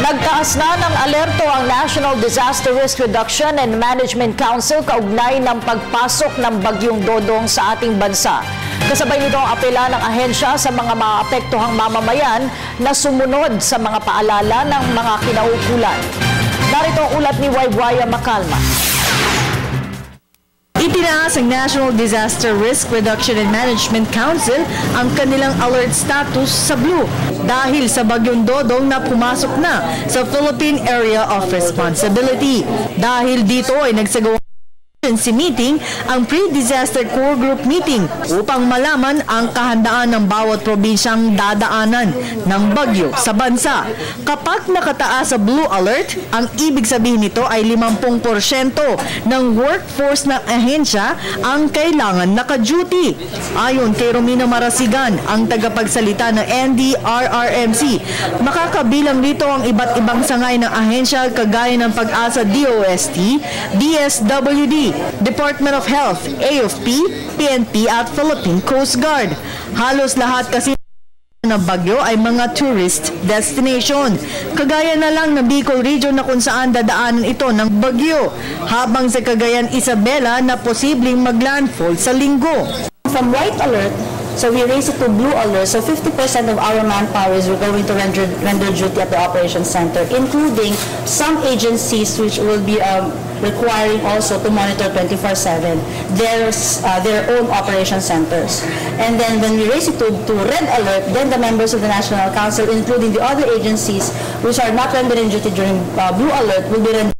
Nagtaas na ng alerto ang National Disaster Risk Reduction and Management Council kaugnay ng pagpasok ng Bagyong Dodong sa ating bansa. Kasabay nito ang apela ng ahensya sa mga maapektuhang mamamayan na sumunod sa mga paalala ng mga kinaukulan. Narito ang ulat ni Waywaya Macalma. Itinaas ang National Disaster Risk Reduction and Management Council ang kanilang alert status sa blue dahil sa Bagyong Dodong na pumasok na sa Philippine Area of Responsibility. Dahil dito ay nagsagawa emergency meeting ang pre-disaster core group meeting upang malaman ang kahandaan ng bawat probinsyang dadaanan ng bagyo sa bansa. Kapag nakataas sa blue alert, ang ibig sabihin nito ay 50% ng workforce ng ahensya ang kailangan naka-duty. Ayon kay Romina Marasigan, ang tagapagsalita ng NDRRMC, makakabilang rito ang iba't ibang sangay ng ahensya kagaya ng Pag-asa DOST, DSWD, Department of Health, AFP, PNP at Philippine Coast Guard. Halos lahat kasi ng bagyo ay mga tourist destination. Kagaya na lang ng Bicol Region na kung saan dadaanan ito ng bagyo, habang sa Cagayan Isabela na posibleng maglandfall sa linggo. From white alert, so we raised it to blue alert, so 50% of our manpower is going to render duty at the operations center, including some agencies which will be requiring also to monitor 24/7 their own operation centers. And then when we raise it to red alert, then the members of the National Council, including the other agencies which are not rendering duty during blue alert, will be rendering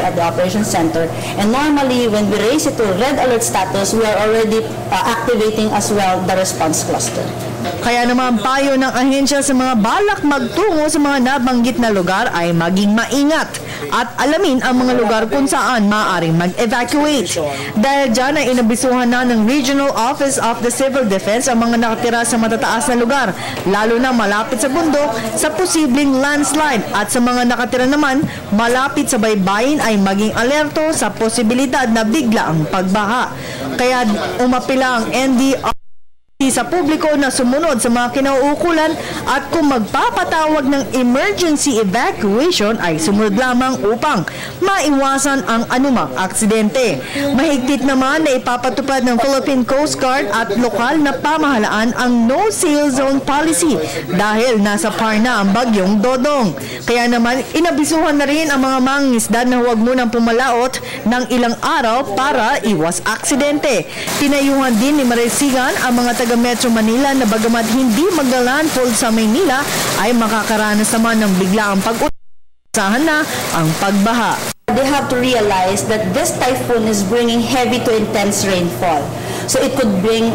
at the operations center. And normally, when we raise it to red alert status, we are already activating as well the response cluster. Kaya naman payo ng ahensya sa mga balak magtungo sa mga nabanggit na lugar ay maging maingat at alamin ang mga lugar kung saan maaaring mag-evacuate. Dahil dyan ay inabisuhan na ng Regional Office of the Civil Defense ang mga nakatira sa matataas na lugar, lalo na malapit sa bundok, sa posibleng landslide, at sa mga nakatira naman malapit sa baybayin ay maging alerto sa posibilidad na bigla ang pagbaha. Kaya umapila ang NDR sa publiko na sumunod sa mga kinauukulan at kung magpapatawag ng emergency evacuation ay sumunod lamang upang maiwasan ang anumang aksidente. Mahigpit naman na ipapatupad ng Philippine Coast Guard at lokal na pamahalaan ang no-sail zone policy dahil nasa par na ang Bagyong Dodong. Kaya naman inabisuhan na rin ang mga mangingisda na huwag munang pumalaot ng ilang araw para iwas aksidente. Pinayuhan din ni Marasigan ang mga taga Metro Manila na bagamat hindi magla-landfall sa Maynila ay makakaranas naman ng biglaang pag-usahan na ang pagbaha. They have to realize that this typhoon is bringing heavy to intense rainfall. So it could bring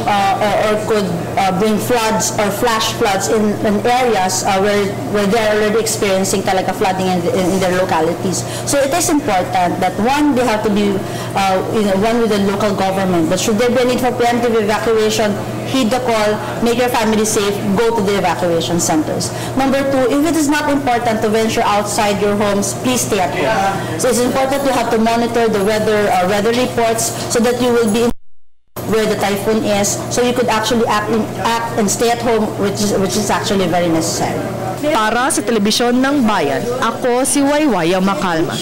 bring floods or flash floods in areas where they are already experiencing talaga flooding in their localities. So it is important that one, they have to be one with the local government. But should there be a need for preemptive evacuation, heed the call, make your family safe, go to the evacuation centers. Number two, if it is not important to venture outside your homes, please stay at home. So it's important to have to monitor the weather reports so that you will be where the typhoon is, so you could actually act and stay at home, which is actually very necessary. Para sa Telebisyon ng Bayan, ako si Waywaya Macalma.